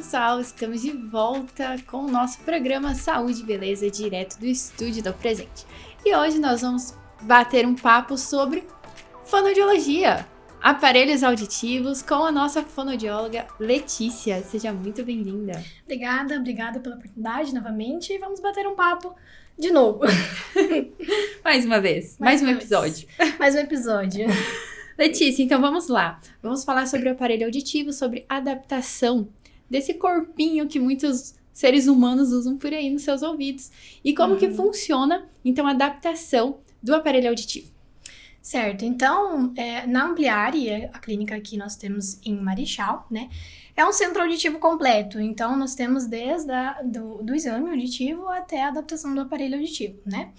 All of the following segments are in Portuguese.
pessoal, estamos de volta com o nosso programa Saúde e Beleza direto do estúdio do Presente. E hoje nós vamos bater um papo sobre fonoaudiologia, aparelhos auditivos, com a nossa fonoaudióloga Letícia. Seja muito bem-vinda. Obrigada pela oportunidade novamente e vamos bater um papo de novo. Mais uma vez, mais um episódio. Mais um episódio. Letícia, então vamos lá. Vamos falar sobre o aparelho auditivo, sobre adaptação desse corpinho que muitos seres humanos usam por aí nos seus ouvidos. E como que funciona, então, a adaptação do aparelho auditivo. Certo, então, na Ampliare, a clínica que nós temos em Marechal, né? É um centro auditivo completo, então nós temos desde do exame auditivo até a adaptação do aparelho auditivo, né?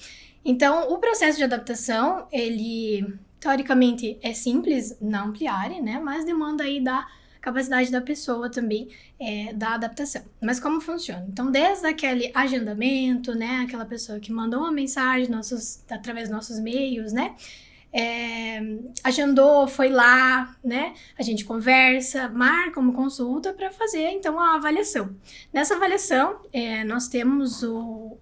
Então, o processo de adaptação, ele teoricamente é simples na Ampliare, né? Mas demanda aí da capacidade da pessoa também da adaptação. Mas como funciona? Então, desde aquele agendamento, né? Aquela pessoa que mandou uma mensagem através dos nossos meios, né? Agendou, foi lá, né? A gente conversa, marca uma consulta para fazer, então, a avaliação. Nessa avaliação, nós temos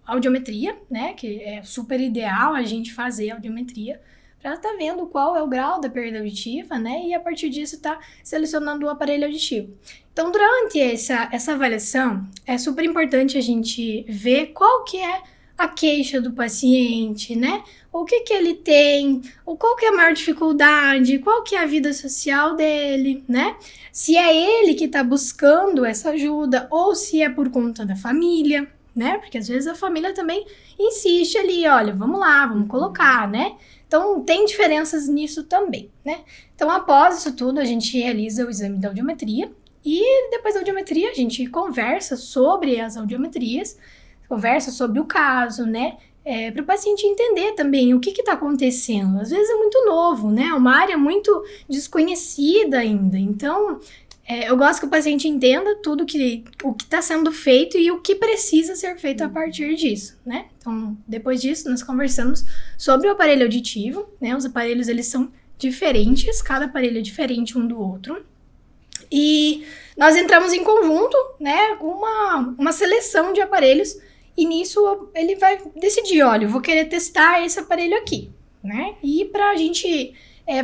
a audiometria, né? Que é super ideal a gente fazer a audiometria para estar vendo qual é o grau da perda auditiva, né? E a partir disso tá selecionando o aparelho auditivo. Então, durante essa avaliação, é super importante a gente ver qual que é a queixa do paciente, né? O que ele tem, qual que é a maior dificuldade, qual que é a vida social dele, né? Se é ele que tá buscando essa ajuda ou se é por conta da família, né? Porque às vezes a família também insiste ali, olha, vamos lá, vamos colocar, né? Então, tem diferenças nisso também, né? Então, após isso tudo, a gente realiza o exame da audiometria e depois da audiometria a gente conversa sobre as audiometrias, conversa sobre o caso, né? Para o paciente entender também o que está acontecendo. Às vezes é muito novo, né? É uma área muito desconhecida ainda. Então, eu gosto que o paciente entenda tudo o que está sendo feito e o que precisa ser feito a partir disso, né? Então, depois disso, nós conversamos sobre o aparelho auditivo, né? Os aparelhos, eles são diferentes, cada aparelho é diferente um do outro. E nós entramos em conjunto, né? Com uma seleção de aparelhos e nisso ele vai decidir, olha, eu vou querer testar esse aparelho aqui, né? E para a gente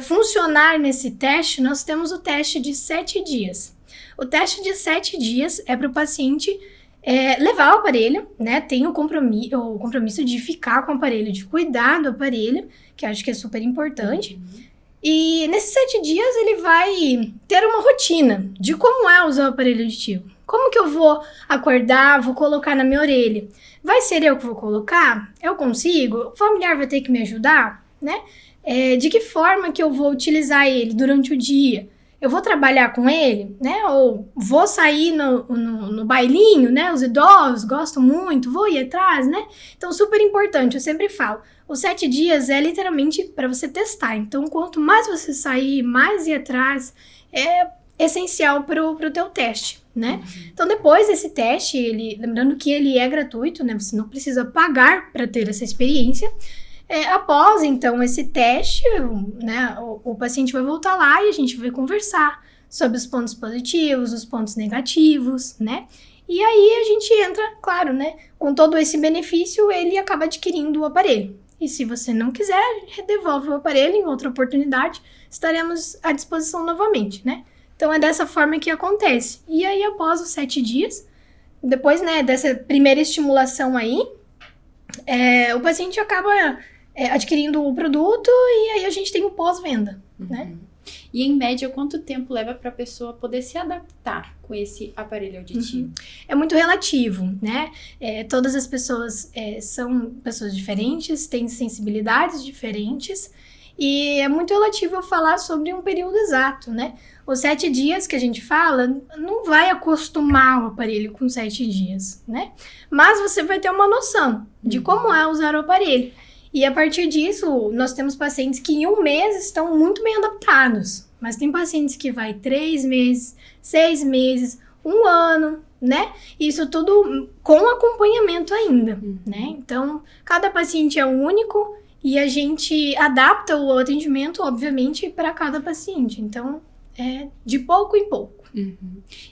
funcionar nesse teste, nós temos o teste de 7 dias. O teste de 7 dias é para o paciente levar o aparelho, né? Tem o compromisso de ficar com o aparelho, de cuidar do aparelho, que acho que é super importante. E nesses 7 dias ele vai ter uma rotina de como é usar o aparelho auditivo. Como que eu vou acordar, vou colocar na minha orelha? Vai ser eu que vou colocar? Eu consigo? O familiar vai ter que me ajudar, né? De que forma que eu vou utilizar ele durante o dia? Eu vou trabalhar com ele, né? Ou vou sair no bailinho, né? Os idosos gostam muito, vou ir atrás, né? Então, super importante, eu sempre falo, os 7 dias é literalmente para você testar. Então, quanto mais você sair, mais ir atrás, é essencial pro teu teste, né? Então, depois desse teste, lembrando que ele é gratuito, né? Você não precisa pagar para ter essa experiência. Após, então, esse teste, né, o paciente vai voltar lá e a gente vai conversar sobre os pontos positivos, os pontos negativos, né? E aí a gente entra, claro, né, com todo esse benefício, ele acaba adquirindo o aparelho. E se você não quiser, devolve o aparelho em outra oportunidade, estaremos à disposição novamente, né? Então, é dessa forma que acontece. E aí, após os 7 dias, depois, né, dessa primeira estimulação aí, o paciente acaba adquirindo o produto e aí a gente tem o pós-venda, né? E em média, quanto tempo leva para a pessoa poder se adaptar com esse aparelho auditivo? É muito relativo, né? Todas as pessoas são pessoas diferentes, têm sensibilidades diferentes e é muito relativo eu falar sobre um período exato, né? Os 7 dias que a gente fala, não vai acostumar o aparelho com 7 dias, né? Mas você vai ter uma noção de como é usar o aparelho. E a partir disso, nós temos pacientes que em 1 mês estão muito bem adaptados. Mas tem pacientes que vai 3 meses, 6 meses, 1 ano, né? Isso tudo com acompanhamento ainda, né? Então, cada paciente é único e a gente adapta o atendimento, obviamente, para cada paciente. Então, de pouco em pouco.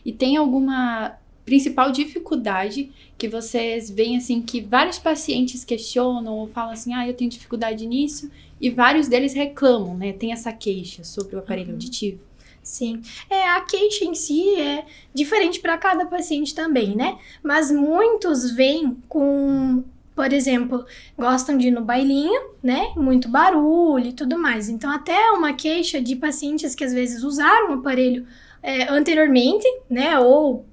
E tem alguma principal dificuldade que vocês veem, assim, que vários pacientes questionam ou falam assim, eu tenho dificuldade nisso, e vários deles reclamam, né? Tem essa queixa sobre o aparelho auditivo. Sim, a queixa em si é diferente para cada paciente também, né? Mas muitos vêm com, por exemplo, gostam de ir no bailinho, né? Muito barulho e tudo mais. Então, até uma queixa de pacientes que às vezes usaram o aparelho anteriormente, né? Ou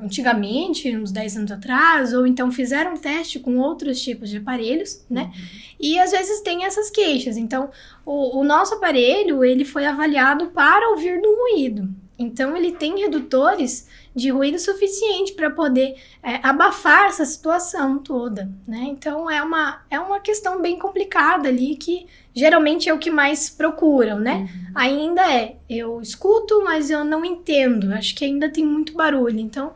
antigamente, uns 10 anos atrás, ou então fizeram teste com outros tipos de aparelhos, né? E às vezes tem essas queixas. Então, o nosso aparelho, ele foi avaliado para ouvir no ruído. Então, ele tem redutores de ruído suficiente para poder abafar essa situação toda, né? Então, é uma questão bem complicada ali, que geralmente é o que mais procuram, né? Ainda eu escuto, mas eu não entendo, acho que ainda tem muito barulho. Então,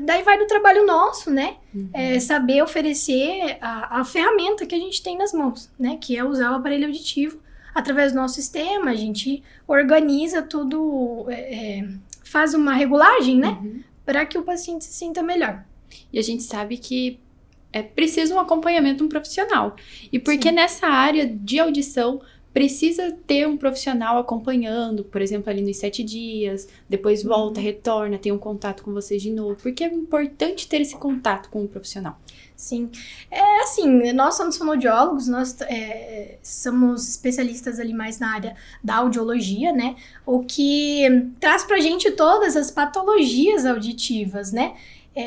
daí vai do trabalho nosso, né? Saber oferecer a ferramenta que a gente tem nas mãos, né? Que é usar o aparelho auditivo através do nosso sistema. A gente organiza tudo, faz uma regulagem, né? Para que o paciente se sinta melhor. E a gente sabe que é preciso um acompanhamento de um profissional. E porque nessa área de audição precisa ter um profissional acompanhando, por exemplo, ali nos 7 dias, depois volta, retorna, tem um contato com vocês de novo. Porque é importante ter esse contato com o profissional. Sim, assim, nós somos fonoaudiólogos, nós somos especialistas ali mais na área da audiologia, né, o que traz pra gente todas as patologias auditivas, né,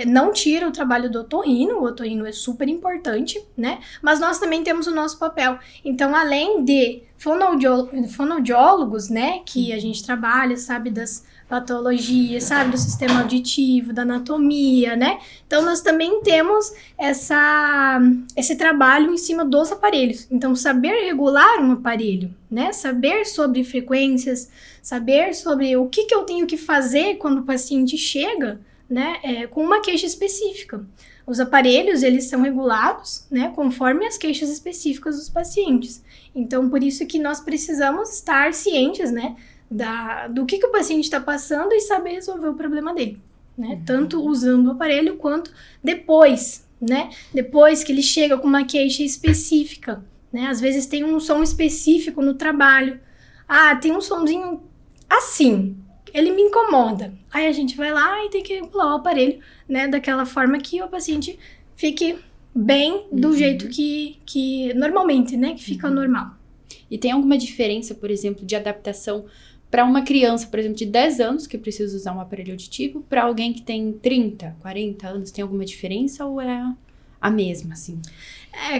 não tira o trabalho do otorrino, o otorrino é super importante, né, mas nós também temos o nosso papel. Então, além de fonoaudiólogos, né, que a gente trabalha, sabe das patologias, sabe, do sistema auditivo, da anatomia, né? Então, nós também temos esse trabalho em cima dos aparelhos. Então, saber regular um aparelho, né? Saber sobre frequências, saber sobre o que eu tenho que fazer quando o paciente chega, né? Com uma queixa específica. Os aparelhos, eles são regulados, né? Conforme as queixas específicas dos pacientes. Então, por isso que nós precisamos estar cientes, né? Do que o paciente está passando e saber resolver o problema dele, né? Tanto usando o aparelho quanto depois, né? Depois que ele chega com uma queixa específica, né? Às vezes tem um som específico no trabalho. Tem um somzinho assim, ele me incomoda. Aí a gente vai lá e tem que regular o aparelho, né? Daquela forma que o paciente fique bem do jeito que normalmente, né? Que fica normal. E tem alguma diferença, por exemplo, de adaptação para uma criança, por exemplo, de 10 anos que precisa usar um aparelho auditivo, para alguém que tem 30, 40 anos, tem alguma diferença ou é a mesma, assim?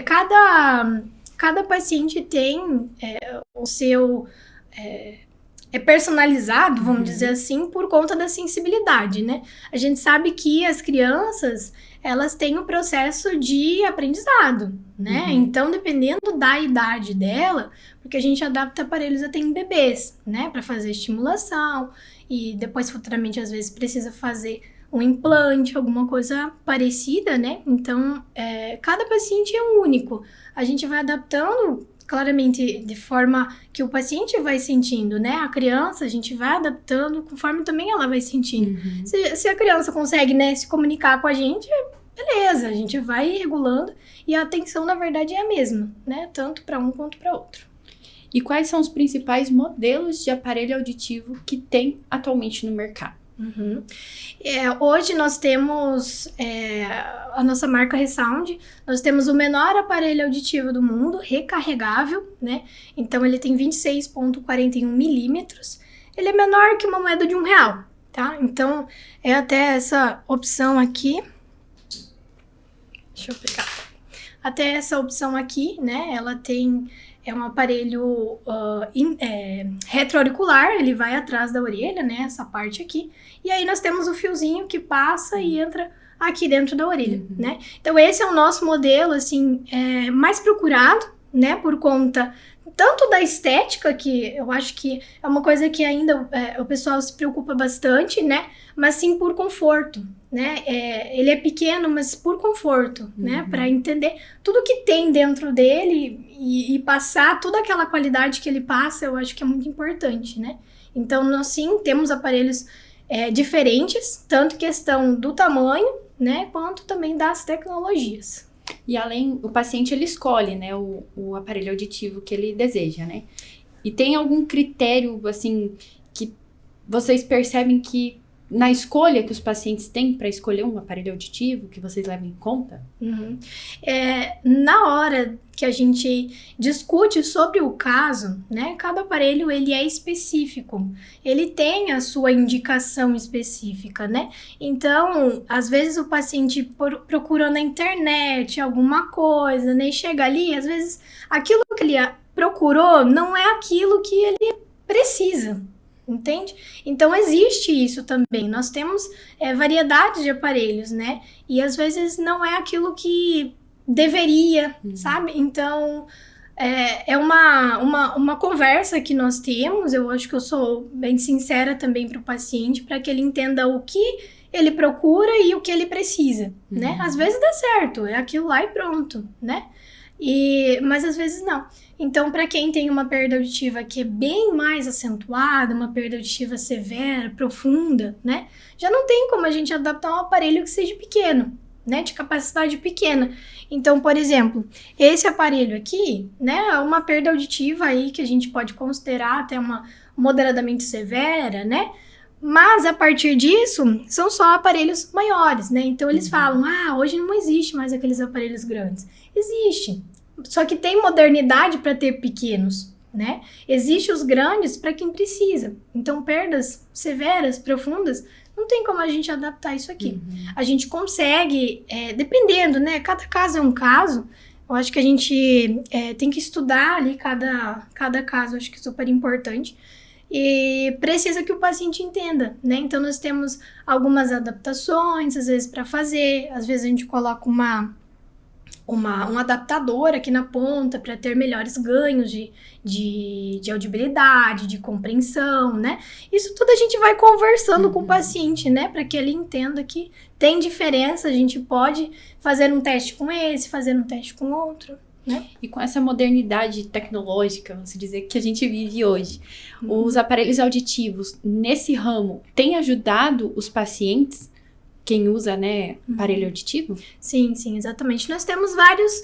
Cada paciente tem o seu... É personalizado, vamos dizer assim, por conta da sensibilidade, né? A gente sabe que as crianças, elas têm um processo de aprendizado, né? Então, dependendo da idade dela, porque a gente adapta aparelhos até em bebês, né? Para fazer estimulação e depois, futuramente, às vezes, precisa fazer um implante, alguma coisa parecida, né? Então, cada paciente é único. A gente vai adaptando claramente de forma que o paciente vai sentindo, né? A criança, a gente vai adaptando conforme também ela vai sentindo. Se a criança consegue, né, se comunicar com a gente, beleza, a gente vai regulando e a atenção, na verdade, é a mesma, né? Tanto para um quanto para outro. E quais são os principais modelos de aparelho auditivo que tem atualmente no mercado? Hoje nós temos a nossa marca ReSound, nós temos o menor aparelho auditivo do mundo, recarregável, né? Então ele tem 26,41 milímetros, ele é menor que uma moeda de R$1, tá? Então é até essa opção aqui, deixa eu pegar, até essa opção aqui, né? Ela tem... É um aparelho retroauricular, ele vai atrás da orelha, né? Essa parte aqui. E aí nós temos o fiozinho que passa e entra aqui dentro da orelha, né? Então esse é o nosso modelo, assim, mais procurado, né? Por conta tanto da estética, que eu acho que é uma coisa que ainda o pessoal se preocupa bastante, né? Mas sim por conforto, né? Ele é pequeno, mas por conforto, né? Para entender tudo que tem dentro dele e passar toda aquela qualidade que ele passa, eu acho que é muito importante, né? Então, nós sim temos aparelhos diferentes, tanto questão do tamanho, né, quanto também das tecnologias. E além, o paciente ele escolhe, né, o aparelho auditivo que ele deseja, né? E tem algum critério, assim, que vocês percebem que na escolha que os pacientes têm para escolher um aparelho auditivo, que vocês levam em conta? Uhum. Na hora que a gente discute sobre o caso, né, cada aparelho ele é específico, ele tem a sua indicação específica, né? Então, às vezes o paciente procura na internet alguma coisa, né, e chega ali, às vezes aquilo que ele procurou não é aquilo que ele precisa. Entende? Então, existe isso também. Nós temos variedade de aparelhos, né? E às vezes não é aquilo que deveria, sabe? Então, é uma conversa que nós temos. Eu acho que eu sou bem sincera também para o paciente, para que ele entenda o que ele procura e o que ele precisa, né? Às vezes dá certo, é aquilo lá e pronto, né? Mas às vezes não. Então, para quem tem uma perda auditiva que é bem mais acentuada, uma perda auditiva severa, profunda, né? Já não tem como a gente adaptar um aparelho que seja pequeno, né? De capacidade pequena. Então, por exemplo, esse aparelho aqui, né? É uma perda auditiva aí que a gente pode considerar até uma moderadamente severa, né? Mas, a partir disso, são só aparelhos maiores, né? Então, eles falam, hoje não existe mais aqueles aparelhos grandes. Existe. Só que tem modernidade para ter pequenos, né? Existem os grandes para quem precisa. Então, perdas severas, profundas, não tem como a gente adaptar isso aqui. A gente consegue, dependendo, né? Cada caso é um caso. Eu acho que a gente tem que estudar ali cada caso, acho que é super importante. E precisa que o paciente entenda, né? Então, nós temos algumas adaptações, às vezes, para fazer. Às vezes, a gente coloca um adaptador aqui na ponta para ter melhores ganhos de audibilidade, de compreensão, né? Isso tudo a gente vai conversando com o paciente, né? Para que ele entenda que tem diferença, a gente pode fazer um teste com esse, fazer um teste com outro, né? E com essa modernidade tecnológica, vamos dizer, que a gente vive hoje, os aparelhos auditivos nesse ramo têm ajudado os pacientes, quem usa, né, aparelho auditivo? Sim, exatamente. Nós temos vários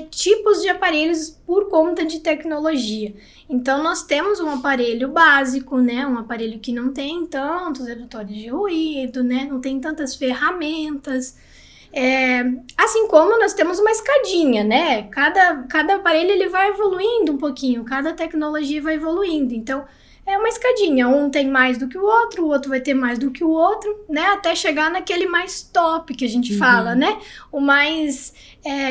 tipos de aparelhos por conta de tecnologia. Então, nós temos um aparelho básico, né, um aparelho que não tem tantos redutores de ruído, né, não tem tantas ferramentas. Assim como nós temos uma escadinha, né? Cada aparelho ele vai evoluindo um pouquinho, cada tecnologia vai evoluindo. Então, é uma escadinha, um tem mais do que o outro vai ter mais do que o outro, né? Até chegar naquele mais top que a gente fala, né? O mais,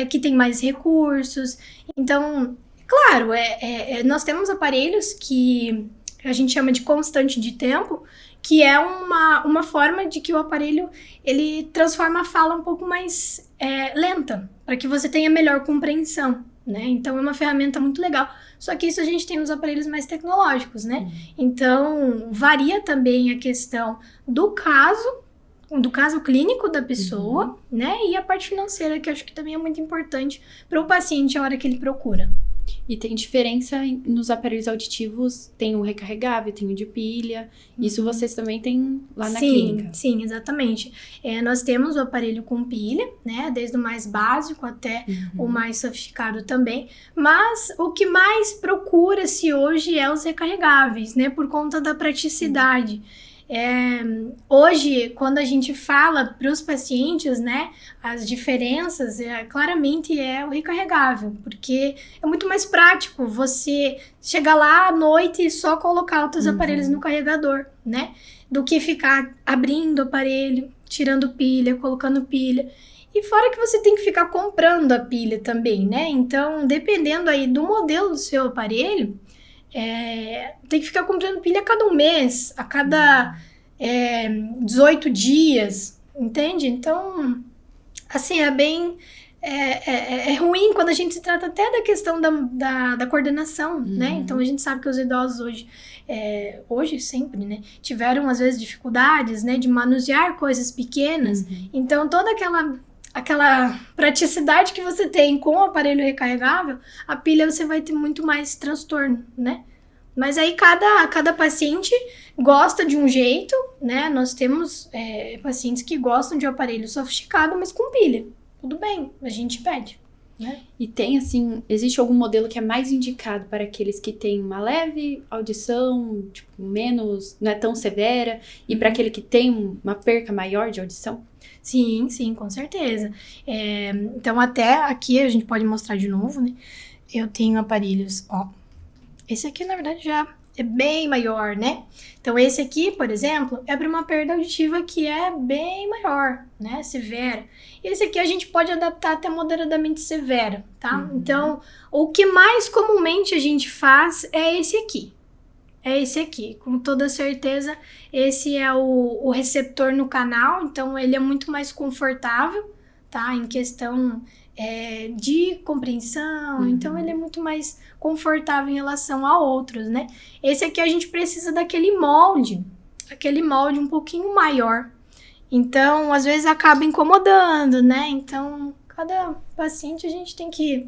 que tem mais recursos. Então, claro, nós temos aparelhos que a gente chama de constante de tempo, que é uma forma de que o aparelho, ele transforma a fala um pouco mais lenta, para que você tenha melhor compreensão, né? Então, é uma ferramenta muito legal. Só que isso a gente tem nos aparelhos mais tecnológicos, né? Então, varia também a questão do caso clínico da pessoa, né? E a parte financeira, que eu acho que também é muito importante para o paciente a hora que ele procura. E tem diferença nos aparelhos auditivos, tem o recarregável, tem o de pilha, isso vocês também têm lá na clínica. Sim, exatamente. Nós temos o aparelho com pilha, né, desde o mais básico até o mais sofisticado também, mas o que mais procura-se hoje é os recarregáveis, né, por conta da praticidade. Hoje, quando a gente fala para os pacientes, né, as diferenças, claramente é o recarregável, porque é muito mais prático você chegar lá à noite e só colocar os teus aparelhos no carregador, né, do que ficar abrindo o aparelho, tirando pilha, colocando pilha. E fora que você tem que ficar comprando a pilha também, né, então dependendo aí do modelo do seu aparelho, tem que ficar comprando pilha a cada um mês, a cada 18 dias, entende? Então, assim, é ruim quando a gente se trata até da questão da coordenação, né? Então, a gente sabe que os idosos hoje sempre, né? Tiveram, às vezes, dificuldades, né? De manusear coisas pequenas. Então, toda aquela praticidade que você tem com o aparelho recarregável, a pilha você vai ter muito mais transtorno, né? Mas aí cada paciente gosta de um jeito, né? Nós temos pacientes que gostam de um aparelho sofisticado, mas com pilha. Tudo bem, a gente pede, né? E tem, assim, existe algum modelo que é mais indicado para aqueles que têm uma leve audição, tipo, menos, não é tão severa, e para aquele que tem uma perca maior de audição? Sim, com certeza. Então, até aqui a gente pode mostrar de novo, né? Eu tenho aparelhos, ó. Esse aqui, na verdade, já é bem maior, né? Então, esse aqui, por exemplo, é para uma perda auditiva que é bem maior, né? Severa. Esse aqui a gente pode adaptar até moderadamente severa, tá? Então, o que mais comumente a gente faz é esse aqui. É esse aqui. Com toda certeza, esse é o receptor no canal, então ele é muito mais confortável, tá? Em questão de compreensão, então ele é muito mais confortável em relação a outros, né? Esse aqui a gente precisa daquele molde, um pouquinho maior. Então, às vezes acaba incomodando, né? Então, cada paciente a gente tem que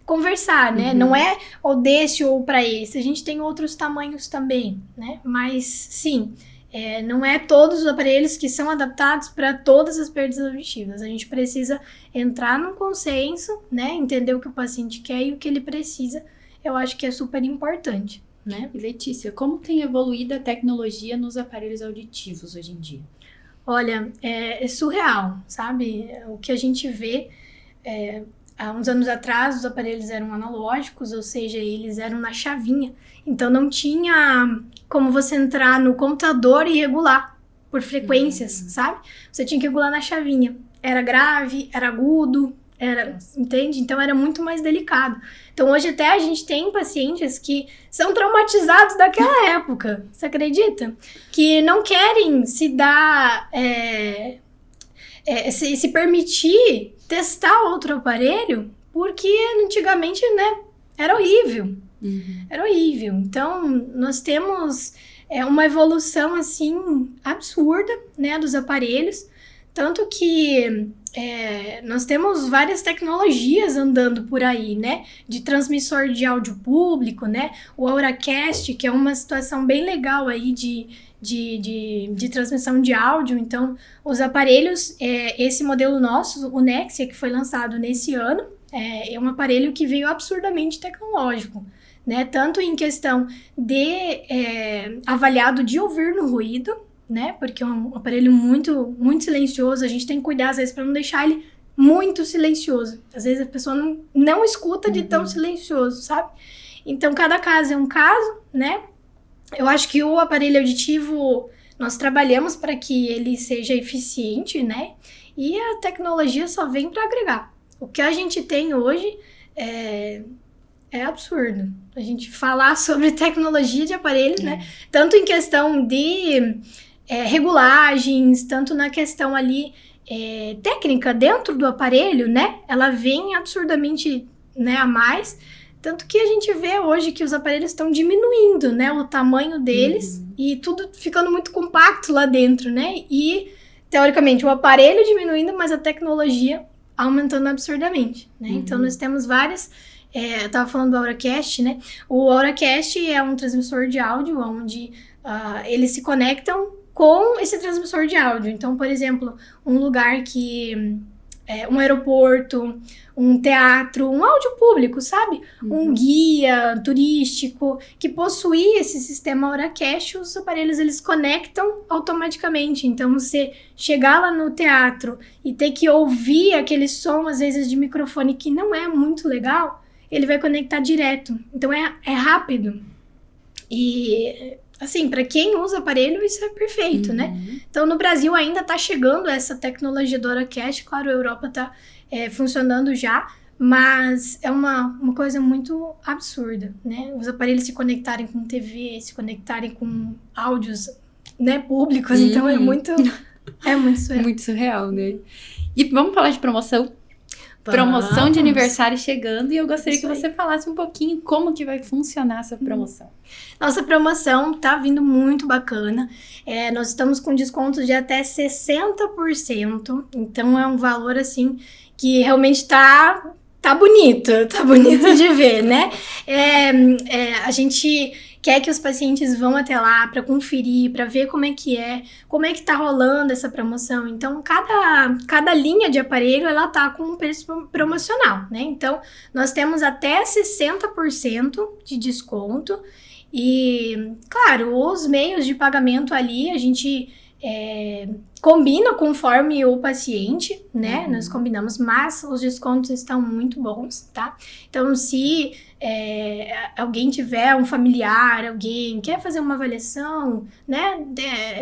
conversar, né? Não é ou desse ou para esse, a gente tem outros tamanhos também, né? Mas, sim, não é todos os aparelhos que são adaptados para todas as perdas auditivas. A gente precisa entrar num consenso, né? Entender o que o paciente quer e o que ele precisa. Eu acho que é super importante, né? E Letícia, como tem evoluído a tecnologia nos aparelhos auditivos hoje em dia? Olha, é surreal, sabe? O que a gente vê, há uns anos atrás os aparelhos eram analógicos, ou seja, eles eram na chavinha. Então não tinha como você entrar no computador e regular por frequências, sabe? Você tinha que regular na chavinha. Era grave, era agudo, entende? Então era muito mais delicado. Então hoje até a gente tem pacientes que são traumatizados daquela época, você acredita? Que não querem se dar, se permitir testar outro aparelho, porque antigamente, né, era horrível. Era horrível. Então nós temos uma evolução assim absurda, né, dos aparelhos, tanto que nós temos várias tecnologias andando por aí, né? De transmissor de áudio público, né? O Auracast, que é uma situação bem legal aí de transmissão de áudio. Então, os aparelhos, esse modelo nosso, o Nexia, que foi lançado nesse ano, é um aparelho que veio absurdamente tecnológico, né? Tanto em questão de avaliado de ouvir no ruído, né? Porque é um aparelho muito, muito silencioso. A gente tem que cuidar, às vezes, para não deixar ele muito silencioso. Às vezes a pessoa não escuta de tão silencioso, sabe? Então, cada caso é um caso, né? Eu acho que o aparelho auditivo, nós trabalhamos para que ele seja eficiente, né? E a tecnologia só vem para agregar. O que a gente tem hoje é absurdo. A gente falar sobre tecnologia de aparelhos, né? Tanto em questão de regulagens, tanto na questão ali técnica dentro do aparelho, né? Ela vem absurdamente, né, a mais. Tanto que a gente vê hoje que os aparelhos estão diminuindo, né? O tamanho deles e tudo ficando muito compacto lá dentro, né? E, teoricamente, o aparelho diminuindo, mas a tecnologia aumentando absurdamente, né? Então, nós temos várias... eu tava falando do Auracast, né? O Auracast é um transmissor de áudio onde eles se conectam com esse transmissor de áudio. Então, por exemplo, um lugar que... um aeroporto, um teatro, um áudio público, sabe? Um guia turístico que possuir esse sistema Auracast, os aparelhos eles conectam automaticamente. Então, você chegar lá no teatro e ter que ouvir aquele som, às vezes, de microfone que não é muito legal, ele vai conectar direto. Então, é rápido. E... assim, para quem usa aparelho, isso é perfeito, né? Então, no Brasil ainda tá chegando essa tecnologia do Auracast, claro, a Europa tá funcionando já, mas é uma coisa muito absurda, né? Os aparelhos se conectarem com TV, se conectarem com áudios, né, públicos, então é muito surreal. Muito surreal, né? E vamos falar de promoção? Promoção de aniversário chegando e eu gostaria que você falasse um pouquinho como que vai funcionar essa promoção. Nossa promoção tá vindo muito bacana. Nós estamos com descontos de até 60%. Então é um valor assim que realmente tá bonito de ver, né? A gente quer que os pacientes vão até lá para conferir, para ver como é que tá rolando essa promoção. Então, cada linha de aparelho, ela tá com um preço promocional, né? Então, nós temos até 60% de desconto e, claro, os meios de pagamento ali, a gente combina conforme o paciente, né? Nós combinamos, mas os descontos estão muito bons, tá? Então, se alguém tiver um familiar, alguém quer fazer uma avaliação, né?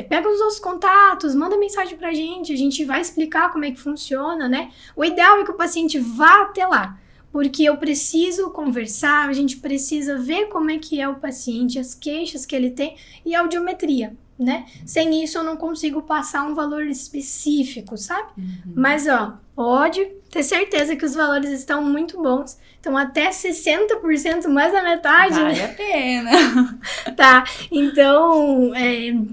Pega os nossos contatos, manda mensagem pra gente, a gente vai explicar como é que funciona, né? O ideal é que o paciente vá até lá, porque eu preciso conversar, a gente precisa ver como é que é o paciente, as queixas que ele tem e a audiometria, né? Sem isso eu não consigo passar um valor específico, sabe? Mas, pode ter certeza que os valores estão muito bons. Então, até 60%, mais da metade. Vale a pena. Tá, então,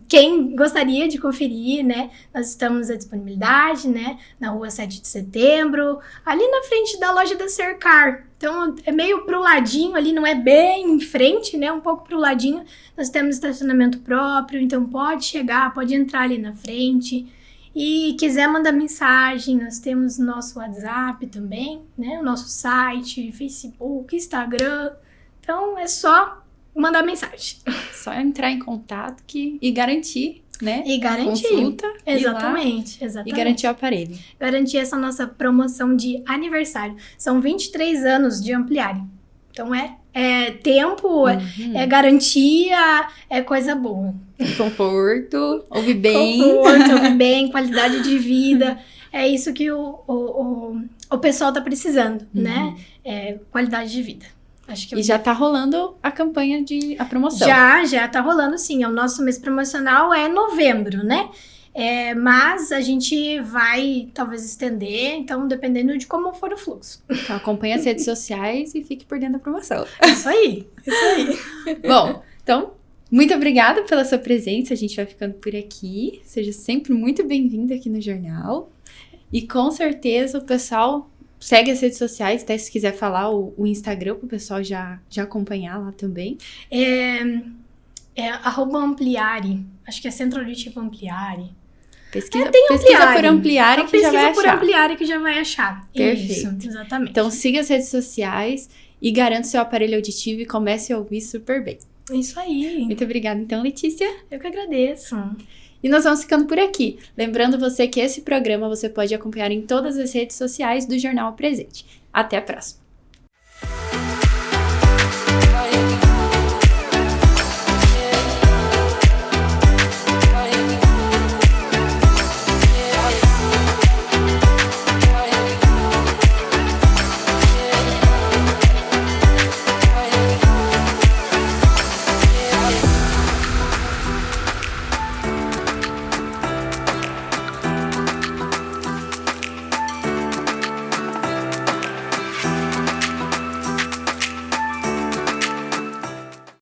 quem gostaria de conferir, né? Nós estamos à disponibilidade, né? Na rua 7 de setembro, ali na frente da loja da Cercar. Então, é meio pro ladinho ali, não é bem em frente, né? Um pouco pro ladinho. Nós temos estacionamento próprio, então pode chegar, pode entrar ali na frente. E quiser mandar mensagem, nós temos nosso WhatsApp também, né? O nosso site, Facebook, Instagram. Então, é só mandar mensagem. Só entrar em contato e garantir, né? E garantir. Consulta. Exatamente. E garantir o aparelho. Garantir essa nossa promoção de aniversário. São 23 anos de Ampliare. Então, é tempo, é garantia, é coisa boa. Conforto, ouve bem. Conforto, ouve bem, qualidade de vida. É isso que o pessoal tá precisando, né? Qualidade de vida. Acho que já tá rolando a campanha a promoção. Já tá rolando, sim. O nosso mês promocional é novembro, né? Mas a gente vai talvez estender, então dependendo de como for o fluxo. Então acompanhe as redes sociais e fique por dentro da promoção. Isso aí. Bom, então, muito obrigada pela sua presença, a gente vai ficando por aqui. Seja sempre muito bem-vindo aqui no jornal. E com certeza o pessoal segue as redes sociais, até se quiser falar o Instagram para o pessoal já acompanhar lá também. @Ampliare, acho que é Centro Auditivo Ampliare. Pesquisa por Ampliare que já vai achar. Pesquisa por Ampliare que já vai achar. Perfeito. Isso, exatamente. Então siga as redes sociais e garanta seu aparelho auditivo e comece a ouvir super bem. Isso aí. Muito obrigada então, Letícia. Eu que agradeço. E nós vamos ficando por aqui. Lembrando você que esse programa você pode acompanhar em todas as redes sociais do Jornal Presente. Até a próxima.